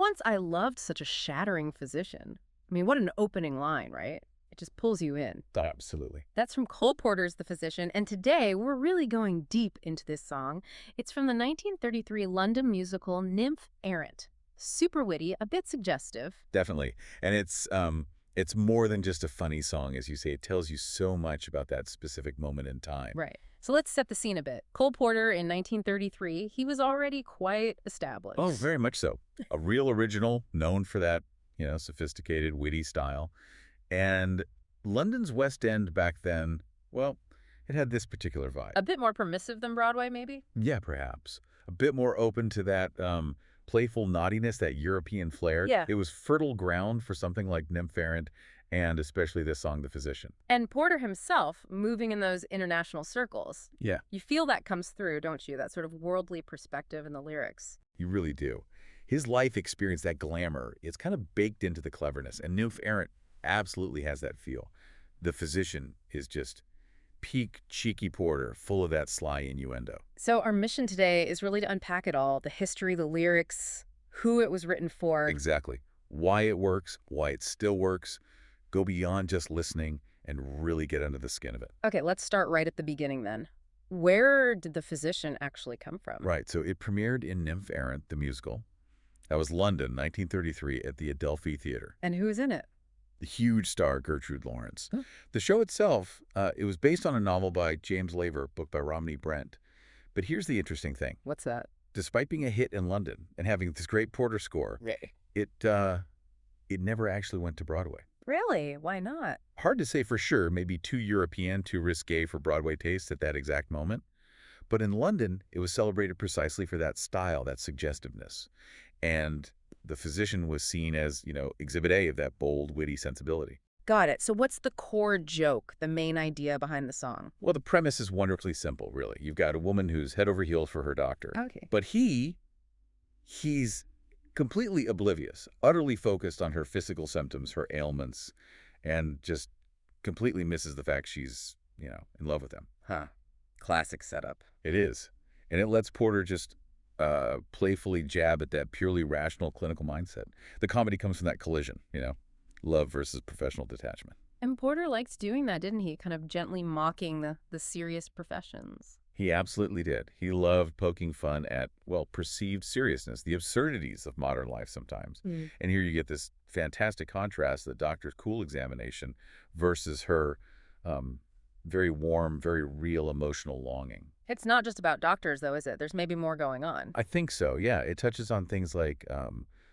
Once I loved such a shattering physician. I mean, what an opening line, right? It just pulls you in. Absolutely. That's from Cole Porter's The Physician, and today we're really going deep into this song. It's from the 1933 London musical Nymph Errant. Super witty, a bit suggestive. Definitely. And it's more than just a funny song, as you say. It tells you so much about that specific moment in time. Right. So let's set the scene a bit. Cole Porter in 1933, he was already quite established. Oh, very much so. A real original, known for that, sophisticated, witty style. And London's West End back then, well, it had this particular vibe. A bit more permissive than Broadway, maybe? Yeah, perhaps. A bit more open to that playful naughtiness, that European flair. Yeah. It was fertile ground for something like Nymph Errant, and especially this song, The Physician. And Porter himself, moving in those international circles. Yeah. You feel that comes through, don't you? That sort of worldly perspective in the lyrics. You really do. His life experience, that glamour, it's kind of baked into the cleverness, and Nymph Errant absolutely has that feel. The Physician is just peak cheeky Porter, full of that sly innuendo. So our mission today is really to unpack it all, the history, the lyrics, who it was written for. Exactly. Why it works, why it still works. Go beyond just listening and really get under the skin of it. Okay, let's start right at the beginning then. Where did The Physician actually come from? Right, so it premiered in Nymph Errant, the musical. That was London, 1933, at the Adelphi Theatre. And who's in it? The huge star Gertrude Lawrence. Huh? The show itself, it was based on a novel by James Laver, book by Romney Brent. But here's the interesting thing. What's that? Despite being a hit in London and having this great Porter score, it never actually went to Broadway. Really? Why not? Hard to say for sure, maybe too European, too risque for Broadway taste at that exact moment. But in London, it was celebrated precisely for that style, that suggestiveness. And The Physician was seen as, exhibit A of that bold, witty sensibility. Got it. So what's the core joke, the main idea behind the song? Well, the premise is wonderfully simple, really. You've got a woman who's head over heels for her doctor. Okay. But he's completely oblivious, utterly focused on her physical symptoms, her ailments, and just completely misses the fact she's, in love with him. Huh. Classic setup. It is. And it lets Porter just playfully jab at that purely rational clinical mindset. The comedy comes from that collision, love versus professional detachment. And Porter liked doing that, didn't he? Kind of gently mocking the serious professions. He absolutely did. He loved poking fun at, perceived seriousness, the absurdities of modern life sometimes. And here you get this fantastic contrast, the doctor's cool examination versus her very warm, very real emotional longing. It's not just about doctors, though, is it? There's maybe more going on. I think so, yeah. It touches on things like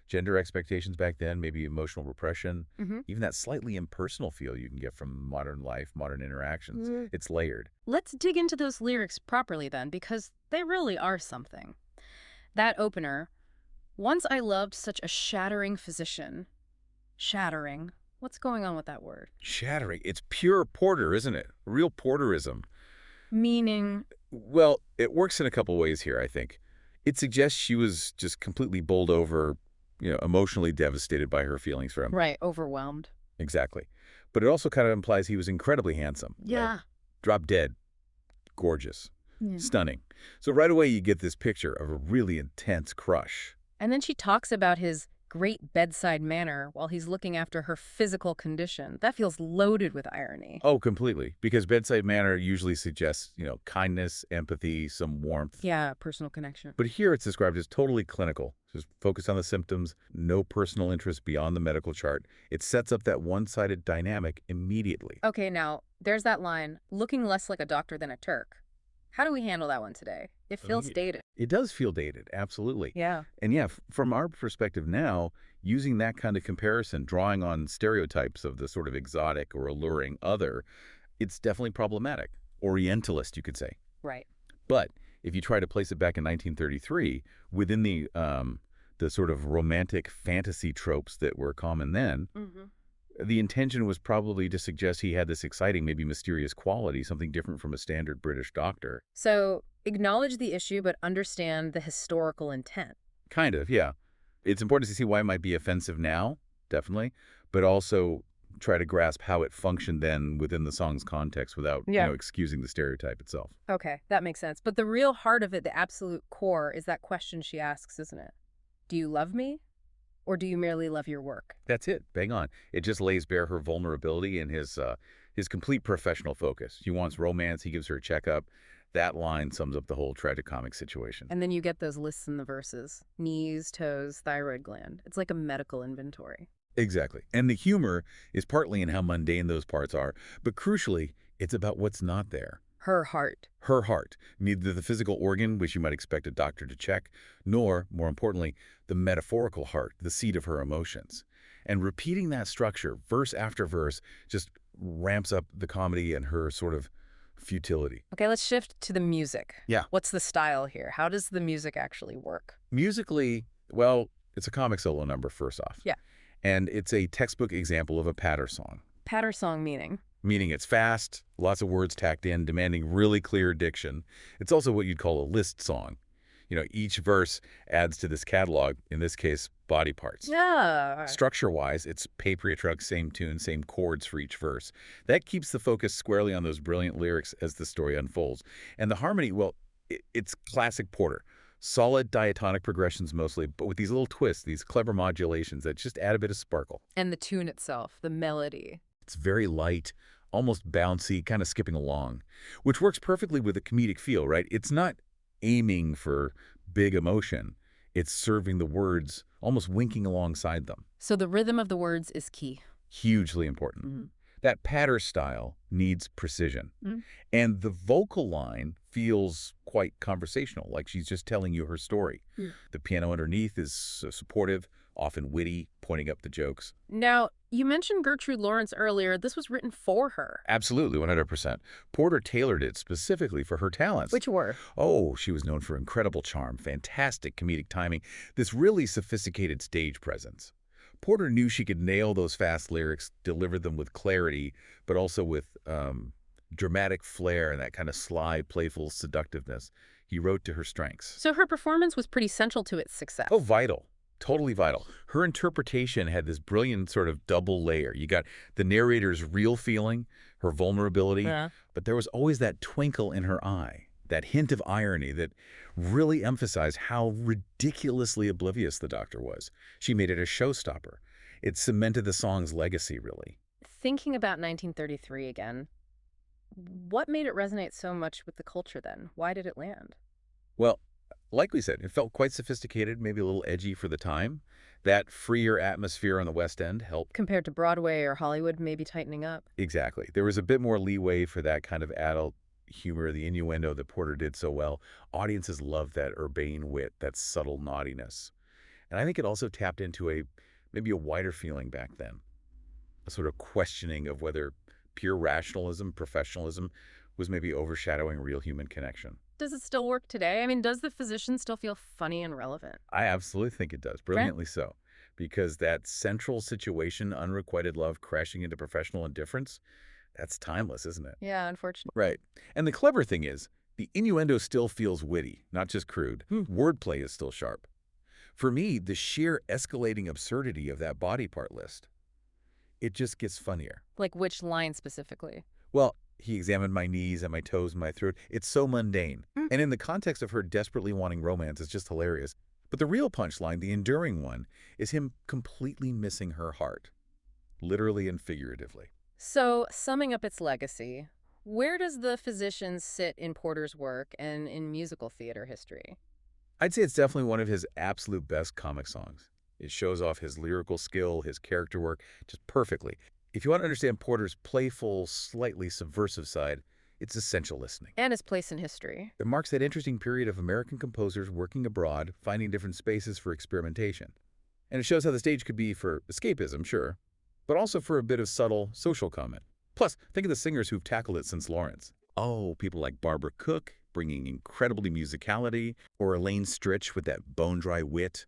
gender expectations back then, maybe emotional repression, even that slightly impersonal feel you can get from modern life, modern interactions. It's layered. Let's dig into those lyrics properly then, because they really are something. That opener, once I loved such a shattering physician. Shattering. What's going on with that word? Shattering. It's pure Porter, isn't it? Real Porterism. Meaning? Well, it works in a couple ways here, I think. It suggests she was just completely bowled over, emotionally devastated by her feelings for him. Right, overwhelmed. Exactly. But it also kind of implies he was incredibly handsome. Yeah. Right? Drop dead. Gorgeous. Yeah. Stunning. So right away you get this picture of a really intense crush. And then she talks about his great bedside manner while he's looking after her physical condition. That feels loaded with irony. Oh, completely. Because bedside manner usually suggests, kindness, empathy, some warmth. Yeah, personal connection. But here it's described as totally clinical. Just focus on the symptoms, no personal interest beyond the medical chart. It sets up that one-sided dynamic immediately. Okay, now, there's that line, looking less like a doctor than a Turk. How do we handle that one today? It feels dated. It does feel dated, absolutely. Yeah. And yeah, from our perspective now, using that kind of comparison, drawing on stereotypes of the sort of exotic or alluring other, it's definitely problematic. Orientalist, you could say. Right. But if you try to place it back in 1933, within the sort of romantic fantasy tropes that were common then, the intention was probably to suggest he had this exciting, maybe mysterious quality, something different from a standard British doctor. So acknowledge the issue, but understand the historical intent. Kind of, yeah. It's important to see why it might be offensive now, definitely, but also try to grasp how it functioned then within the song's context without, excusing the stereotype itself. Okay, that makes sense. But the real heart of it, the absolute core, is that question she asks, isn't it? Do you love me? Or do you merely love your work? That's it. Bang on. It just lays bare her vulnerability and his complete professional focus. She wants romance. He gives her a checkup. That line sums up the whole tragicomic situation. And then you get those lists in the verses. Knees, toes, thyroid gland. It's like a medical inventory. Exactly. And the humor is partly in how mundane those parts are, but crucially, it's about what's not there. Her heart. Her heart, neither the physical organ, which you might expect a doctor to check, nor, more importantly, the metaphorical heart, the seat of her emotions. And repeating that structure, verse after verse, just ramps up the comedy and her sort of futility. Okay, let's shift to the music. Yeah. What's the style here? How does the music actually work? Musically, well, it's a comic solo number, first off. Yeah. And it's a textbook example of a patter song. Patter song meaning? Meaning it's fast, lots of words tacked in, demanding really clear diction. It's also what you'd call a list song. You know, each verse adds to this catalog, in this case, body parts. Yeah. Structure-wise, it's patriotic, same tune, same chords for each verse. That keeps the focus squarely on those brilliant lyrics as the story unfolds. And the harmony, well, it's classic Porter. Solid diatonic progressions mostly, but with these little twists, these clever modulations that just add a bit of sparkle. And the tune itself, the melody. It's very light, almost bouncy, kind of skipping along, which works perfectly with the comedic feel, right? It's not aiming for big emotion. It's serving the words, almost winking alongside them. So the rhythm of the words is key. Hugely important. Mm-hmm. That patter style needs precision. Mm-hmm. And the vocal line feels quite conversational, like she's just telling you her story. Mm. The piano underneath is supportive, often witty, pointing up the jokes. Now, you mentioned Gertrude Lawrence earlier. This was written for her. Absolutely, 100%. Porter tailored it specifically for her talents. Which were? Oh, she was known for incredible charm, fantastic comedic timing, this really sophisticated stage presence. Porter knew she could nail those fast lyrics, deliver them with clarity, but also with dramatic flair and that kind of sly, playful seductiveness. He wrote to her strengths. So her performance was pretty central to its success. Oh, vital. Totally vital. Her interpretation had this brilliant sort of double layer. You got the narrator's real feeling, her vulnerability, but there was always that twinkle in her eye, that hint of irony that really emphasized how ridiculously oblivious the doctor was. She made it a showstopper. It cemented the song's legacy, really. Thinking about 1933 again, what made it resonate so much with the culture then? Why did it land? Well, like we said, it felt quite sophisticated, maybe a little edgy for the time. That freer atmosphere on the West End helped. Compared to Broadway or Hollywood, maybe tightening up. Exactly. There was a bit more leeway for that kind of adult humor, the innuendo that Porter did so well. Audiences loved that urbane wit, that subtle naughtiness. And I think it also tapped into maybe a wider feeling back then, a sort of questioning of whether pure rationalism, professionalism, was maybe overshadowing real human connection. Does it still work today? I mean, does the physician still feel funny and relevant? I absolutely think it does, brilliantly so, because that central situation, unrequited love crashing into professional indifference, that's timeless, isn't it? Yeah, unfortunately. Right. And the clever thing is, the innuendo still feels witty, not just crude. Wordplay is still sharp. For me, the sheer escalating absurdity of that body part list, it just gets funnier. Like which line specifically? Well, he examined my knees and my toes and my throat. It's so mundane. And in the context of her desperately wanting romance, it's just hilarious. But the real punchline, the enduring one, is him completely missing her heart, literally and figuratively. So, summing up its legacy, where does the physician sit in Porter's work and in musical theater history? I'd say it's definitely one of his absolute best comic songs. It shows off his lyrical skill, his character work, just perfectly. If you want to understand Porter's playful, slightly subversive side, it's essential listening. And his place in history. It marks that interesting period of American composers working abroad, finding different spaces for experimentation. And it shows how the stage could be for escapism, sure, but also for a bit of subtle social comment. Plus, think of the singers who've tackled it since Lawrence. Oh, people like Barbara Cook, bringing incredibly musicality, or Elaine Stritch with that bone-dry wit,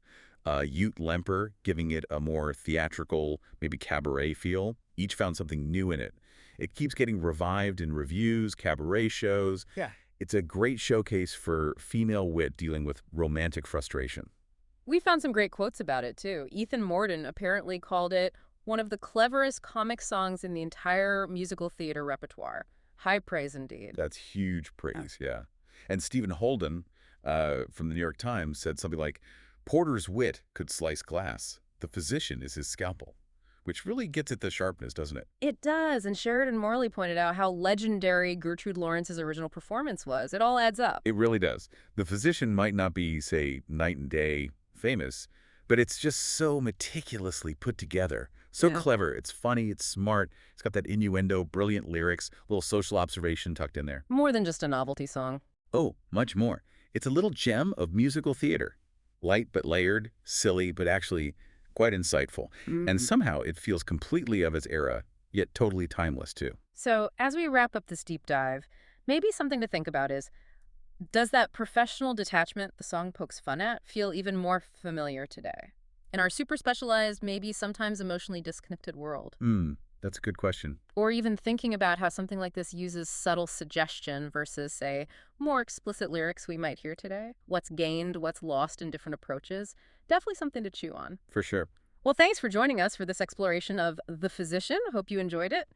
Ute Lemper giving it a more theatrical, maybe cabaret feel. Each found something new in it. It keeps getting revived in reviews, cabaret shows. Yeah. It's a great showcase for female wit dealing with romantic frustration. We found some great quotes about it, too. Ethan Mordden apparently called it one of the cleverest comic songs in the entire musical theater repertoire. High praise indeed. That's huge praise, yeah. And Stephen Holden from the New York Times said something like, Porter's wit could slice glass. the physician is his scalpel, which really gets at the sharpness, doesn't it? It does, and Sheridan Morley pointed out how legendary Gertrude Lawrence's original performance was. It all adds up. It really does. The physician might not be, say, night and day famous, but it's just so meticulously put together. So Yeah. clever. It's funny. It's smart. It's got that innuendo, brilliant lyrics, little social observation tucked in there. More than just a novelty song. Oh, much more. It's a little gem of musical theater. Light but layered, silly but actually quite insightful. And somehow it feels completely of its era, yet totally timeless too. So, as we wrap up this deep dive, maybe something to think about is, does that professional detachment the song pokes fun at feel even more familiar today? In our super specialized, maybe sometimes emotionally disconnected world? That's a good question. Or even thinking about how something like this uses subtle suggestion versus, say, more explicit lyrics we might hear today? What's gained, what's lost in different approaches? Definitely something to chew on. For sure. Well, thanks for joining us for this exploration of The Physician. Hope you enjoyed it.